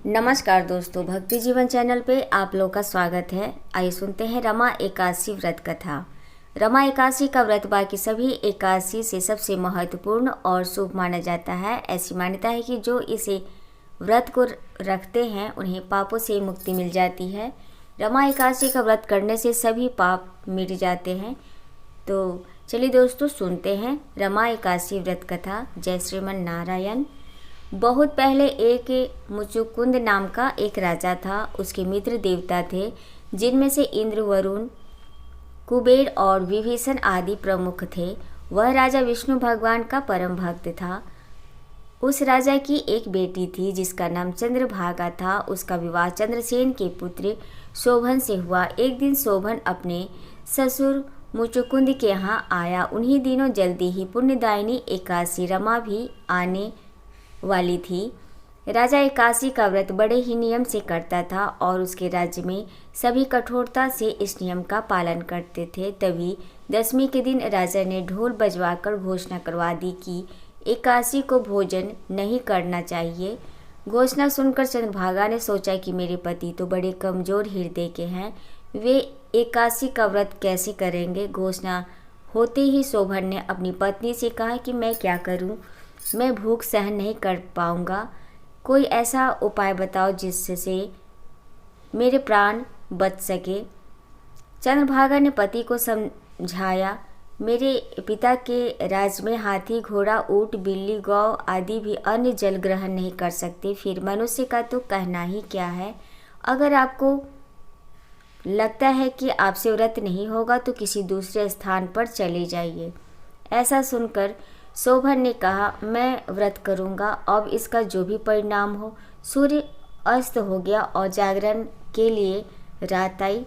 नमस्कार दोस्तों, भक्ति जीवन चैनल पे आप लोग का स्वागत है। आइए सुनते हैं रमा एकादशी व्रत कथा। रमा एकादशी का व्रत बाकी सभी एकादशी से सबसे महत्वपूर्ण और शुभ माना जाता है। ऐसी मान्यता है कि जो इसे व्रत को रखते हैं उन्हें पापों से मुक्ति मिल जाती है। रमा एकादशी का व्रत करने से सभी पाप मिट जाते हैं। तो चलिए दोस्तों सुनते हैं रमा एकादशी व्रत कथा। जय श्रीमन नारायण। बहुत पहले एक मुचुकुंद नाम का एक राजा था। उसके मित्र देवता थे, जिनमें से इंद्र, वरुण, कुबेर और विभीषण आदि प्रमुख थे। वह राजा विष्णु भगवान का परम भक्त था। उस राजा की एक बेटी थी जिसका नाम चंद्रभागा था। उसका विवाह चंद्रसेन के पुत्र शोभन से हुआ। एक दिन शोभन अपने ससुर मुचुकुंद के यहाँ आया। उन्हीं दिनों जल्दी ही पुण्यदायिनी एकादशी रमा भी आने वाली थी। राजा एकादशी का व्रत बड़े ही नियम से करता था और उसके राज्य में सभी कठोरता से इस नियम का पालन करते थे। तभी दशमी के दिन राजा ने ढोल बजवाकर घोषणा करवा दी कि एकादशी को भोजन नहीं करना चाहिए। घोषणा सुनकर चंद्रभागा ने सोचा कि मेरे पति तो बड़े कमजोर हृदय के हैं, वे एकादशी का व्रत कैसे करेंगे। घोषणा होते ही शोभन ने अपनी पत्नी से कहा कि मैं क्या करूं, मैं भूख सहन नहीं कर पाऊंगा। कोई ऐसा उपाय बताओ जिससे मेरे प्राण बच सके। चंद्रभागा ने पति को समझाया, मेरे पिता के राज्य में हाथी, घोड़ा, ऊंट, बिल्ली, गौ आदि भी अन्य जल ग्रहण नहीं कर सकते। फिर मनुष्य का तो कहना ही क्या है। अगर आपको लगता है कि आपसे व्रत नहीं होगा तो किसी दूसरे स्थान पर चले जाइए। ऐसा सुनकर शोभन ने कहा, मैं व्रत करूंगा, अब इसका जो भी परिणाम हो। सूर्य अस्त हो गया और जागरण के लिए रात आई,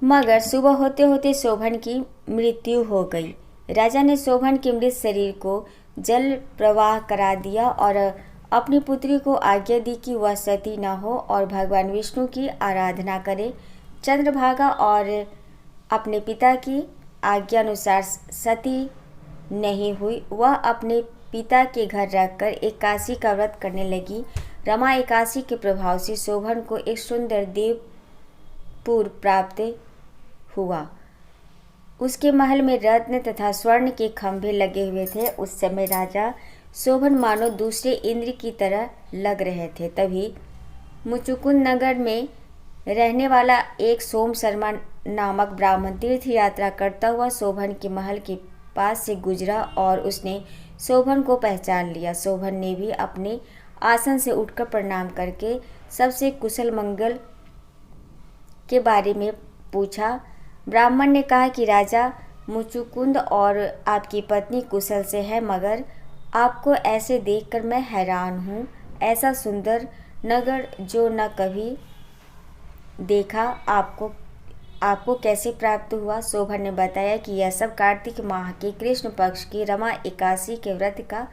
मगर सुबह होते होते शोभन की मृत्यु हो गई। राजा ने शोभन के मृत शरीर को जल प्रवाह करा दिया और अपनी पुत्री को आज्ञा दी कि वह सती न हो और भगवान विष्णु की आराधना करे। चंद्रभागा और अपने पिता की आज्ञा अनुसार सती नहीं हुई। वह अपने पिता के घर रहकर एकादशी का व्रत करने लगी। रमा एकादशी के प्रभाव से शोभन को एक सुंदर देवपुर प्राप्त हुआ। उसके महल में रत्न तथा स्वर्ण के खंभे लगे हुए थे। उस समय राजा शोभन मानो दूसरे इंद्र की तरह लग रहे थे। तभी मुचुकुंद नगर में रहने वाला एक सोम शर्मा नामक ब्राह्मण तीर्थ यात्रा करता हुआ शोभन के महल के पास से गुजरा और उसने शोभन को पहचान लिया। शोभन ने भी अपने आसन से उठकर प्रणाम करके सबसे कुशल मंगल के बारे में पूछा। ब्राह्मण ने कहा कि राजा मुचुकुंद और आपकी पत्नी कुशल से है, मगर आपको ऐसे देखकर मैं हैरान हूँ। ऐसा सुंदर नगर जो न कभी देखा, आपको कैसे प्राप्त हुआ। शोभन ने बताया कि यह सब कार्तिक माह के कृष्ण पक्ष की रमा एकादशी के व्रत का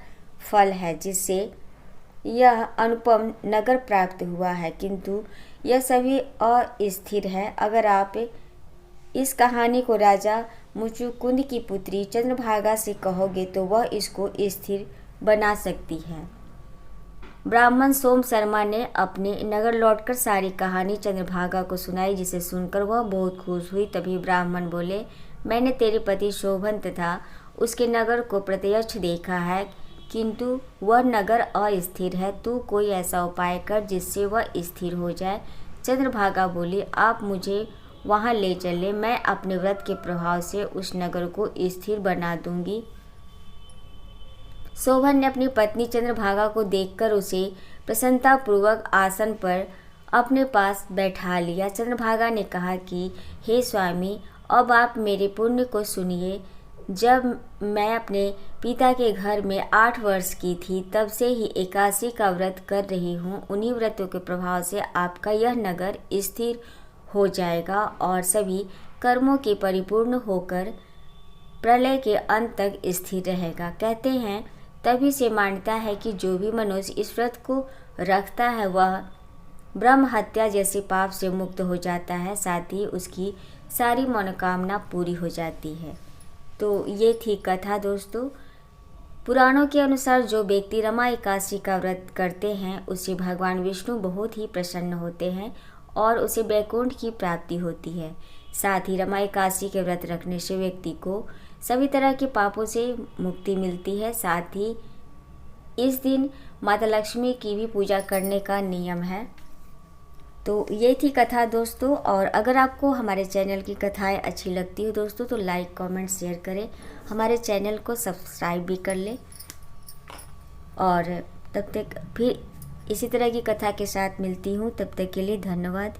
फल है, जिससे यह अनुपम नगर प्राप्त हुआ है, किंतु यह सभी अस्थिर है। अगर आप इस कहानी को राजा मुचुकुंद की पुत्री चंद्रभागा से कहोगे तो वह इसको स्थिर बना सकती है। ब्राह्मण सोम शर्मा ने अपने नगर लौटकर सारी कहानी चंद्रभागा को सुनाई, जिसे सुनकर वह बहुत खुश हुई। तभी ब्राह्मण बोले, मैंने तेरे पति शोभन तथा उसके नगर को प्रत्यक्ष देखा है, किंतु वह नगर अस्थिर है। तू कोई ऐसा उपाय कर जिससे वह स्थिर हो जाए। चंद्रभागा बोली, आप मुझे वहाँ ले चले, मैं अपने व्रत के प्रभाव से उस नगर को स्थिर बना दूंगी। शोभन ने अपनी पत्नी चंद्रभागा को देखकर उसे प्रसन्नतापूर्वक आसन पर अपने पास बैठा लिया। चंद्रभागा ने कहा कि हे स्वामी, अब आप मेरे पुण्य को सुनिए। जब मैं अपने पिता के घर में 8 वर्ष की थी, तब से ही एकादशी का व्रत कर रही हूँ। उन्हीं व्रतों के प्रभाव से आपका यह नगर स्थिर हो जाएगा और सभी कर्मों के परिपूर्ण होकर प्रलय के अंत तक स्थिर रहेगा। कहते हैं तभी से मान्यता है कि जो भी मनुष्य इस व्रत को रखता है वह ब्रह्म हत्या जैसे पाप से मुक्त हो जाता है, साथ ही उसकी सारी मनोकामना पूरी हो जाती है। तो ये थी कथा दोस्तों। पुराणों के अनुसार जो व्यक्ति रमा एकादशी का व्रत करते हैं उससे भगवान विष्णु बहुत ही प्रसन्न होते हैं और उसे वैकुंठ की प्राप्ति होती है। साथ ही रमा एकादशी के व्रत रखने से व्यक्ति को सभी तरह के पापों से मुक्ति मिलती है। साथ ही इस दिन माता लक्ष्मी की भी पूजा करने का नियम है। तो ये थी कथा दोस्तों, और अगर आपको हमारे चैनल की कथाएं अच्छी लगती हो दोस्तों तो लाइक कमेंट शेयर करें, हमारे चैनल को सब्सक्राइब भी कर लें। और तब तक फिर इसी तरह की कथा के साथ मिलती हूँ, तब तक के लिए धन्यवाद।